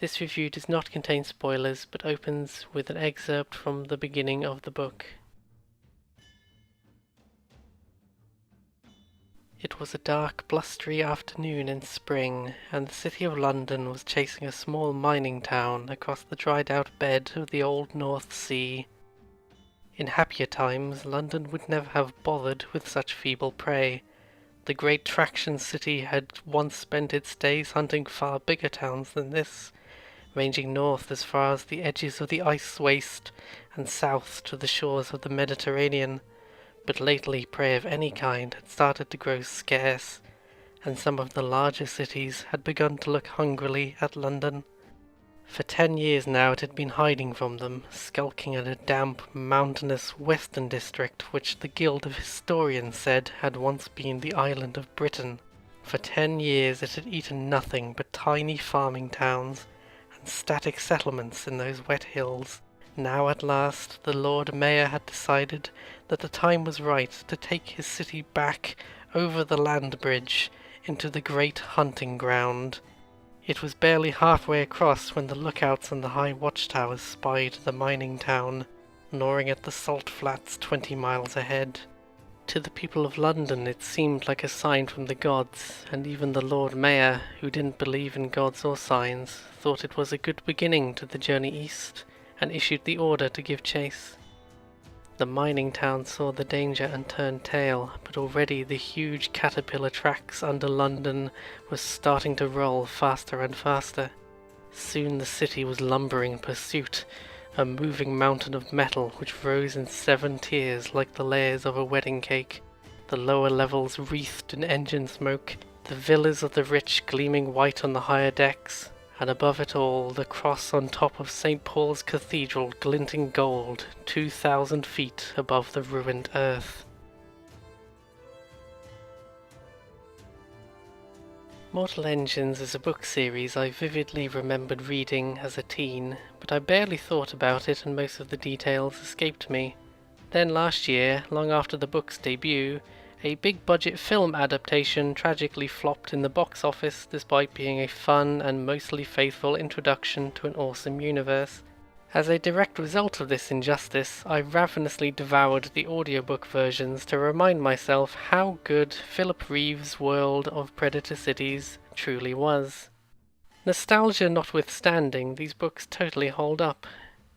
This review does not contain spoilers, but opens with an excerpt from the beginning of the book. It was a dark, blustery afternoon in spring, and the city of London was chasing a small mining town across the dried-out bed of the old North Sea. In happier times, London would never have bothered with such feeble prey. The great traction city had once spent its days hunting far bigger towns than this, ranging north as far as the edges of the ice waste and south to the shores of the Mediterranean. But lately prey of any kind had started to grow scarce, and some of the larger cities had begun to look hungrily at London. For 10 years now it had been hiding from them, skulking in a damp, mountainous western district which the Guild of Historians said had once been the island of Britain. For 10 years it had eaten nothing but tiny farming towns and static settlements in those wet hills. Now at last the Lord Mayor had decided that the time was right to take his city back over the land bridge into the great hunting ground. It was barely halfway across when the lookouts and the high watchtowers spied the mining town, gnawing at the salt flats 20 miles ahead. To the people of London it seemed like a sign from the gods, and even the Lord Mayor, who didn't believe in gods or signs, thought it was a good beginning to the journey east, and issued the order to give chase. The mining town saw the danger and turned tail, but already the huge caterpillar tracks under London were starting to roll faster and faster. Soon the city was lumbering in pursuit, a moving mountain of metal which rose in 7 tiers like the layers of a wedding cake, the lower levels wreathed in engine smoke, the villas of the rich gleaming white on the higher decks, and above it all the cross on top of St. Paul's Cathedral glinting gold 2,000 feet above the ruined earth. Mortal Engines is a book series I vividly remembered reading as a teen, but I barely thought about it and most of the details escaped me. Then last year, long after the book's debut, a big-budget film adaptation tragically flopped in the box office despite being a fun and mostly faithful introduction to an awesome universe. As a direct result of this injustice, I ravenously devoured the audiobook versions to remind myself how good Philip Reeve's world of Predator Cities truly was. Nostalgia notwithstanding, these books totally hold up.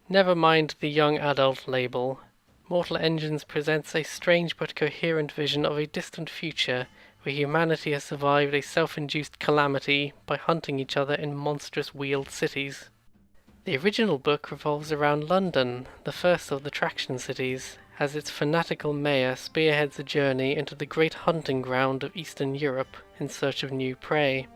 Never mind the young adult label. Mortal Engines presents a strange but coherent vision of a distant future where humanity has survived a self-induced calamity by hunting each other in monstrous wheeled cities. The original book revolves around London, the first of the traction cities, as its fanatical mayor spearheads a journey into the great hunting ground of Eastern Europe in search of new prey.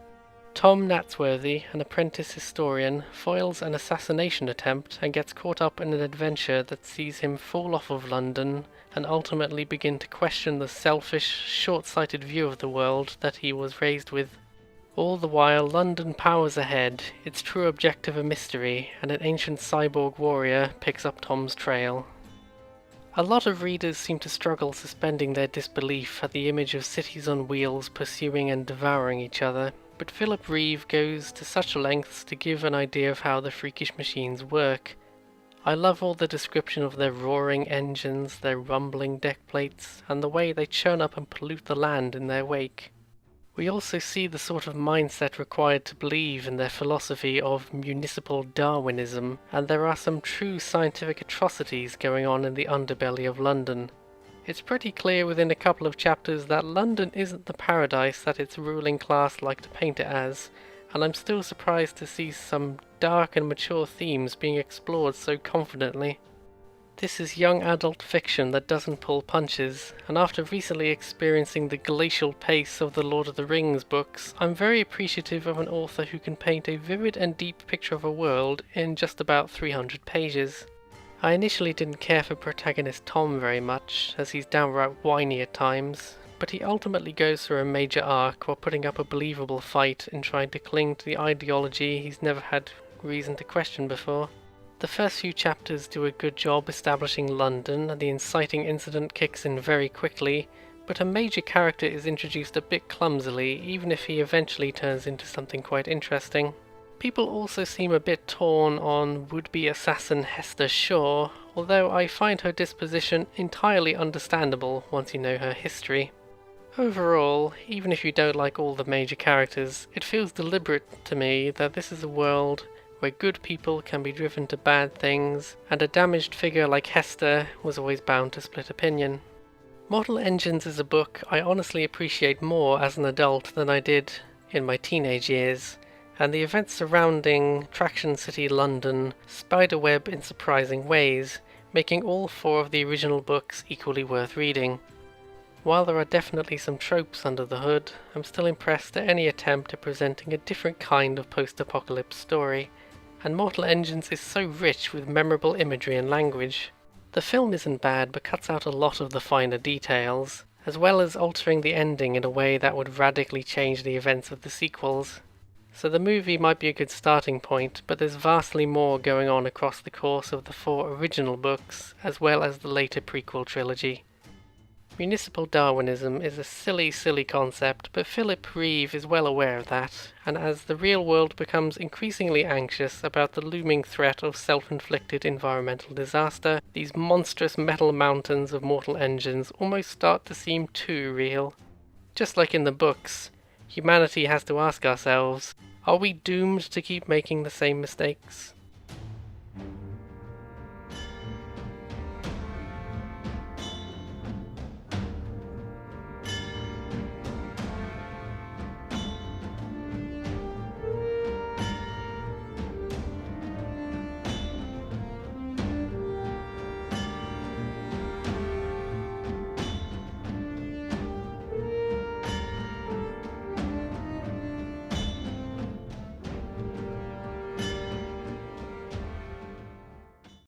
Tom Natsworthy, an apprentice historian, foils an assassination attempt and gets caught up in an adventure that sees him fall off of London and ultimately begin to question the selfish, short-sighted view of the world that he was raised with. All the while, London powers ahead, its true objective a mystery, and an ancient cyborg warrior picks up Tom's trail. A lot of readers seem to struggle suspending their disbelief at the image of cities on wheels pursuing and devouring each other, but Philip Reeve goes to such lengths to give an idea of how the freakish machines work. I love all the description of their roaring engines, their rumbling deck plates, and the way they churn up and pollute the land in their wake. We also see the sort of mindset required to believe in their philosophy of municipal Darwinism, and there are some true scientific atrocities going on in the underbelly of London. It's pretty clear within a couple of chapters that London isn't the paradise that its ruling class like to paint it as, and I'm still surprised to see some dark and mature themes being explored so confidently. This is young adult fiction that doesn't pull punches, and after recently experiencing the glacial pace of the Lord of the Rings books, I'm very appreciative of an author who can paint a vivid and deep picture of a world in just about 300 pages. I initially didn't care for protagonist Tom very much, as he's downright whiny at times, but he ultimately goes through a major arc while putting up a believable fight and trying to cling to the ideology he's never had reason to question before. The first few chapters do a good job establishing London, and the inciting incident kicks in very quickly, but a major character is introduced a bit clumsily, even if he eventually turns into something quite interesting. People also seem a bit torn on would-be assassin Hester Shaw, although I find her disposition entirely understandable once you know her history. Overall, even if you don't like all the major characters, it feels deliberate to me that this is a world where good people can be driven to bad things, and a damaged figure like Hester was always bound to split opinion. Mortal Engines is a book I honestly appreciate more as an adult than I did in my teenage years, and the events surrounding Traction City London spiderweb in surprising ways, making all 4 of the original books equally worth reading. While there are definitely some tropes under the hood, I'm still impressed at any attempt at presenting a different kind of post-apocalypse story, and Mortal Engines is so rich with memorable imagery and language. The film isn't bad, but cuts out a lot of the finer details, as well as altering the ending in a way that would radically change the events of the sequels. So the movie might be a good starting point, but there's vastly more going on across the course of the 4 original books, as well as the later prequel trilogy. Municipal Darwinism is a silly concept, but Philip Reeve is well aware of that, and as the real world becomes increasingly anxious about the looming threat of self-inflicted environmental disaster, these monstrous metal mountains of Mortal Engines almost start to seem too real. Just like in the books, humanity has to ask ourselves, are we doomed to keep making the same mistakes?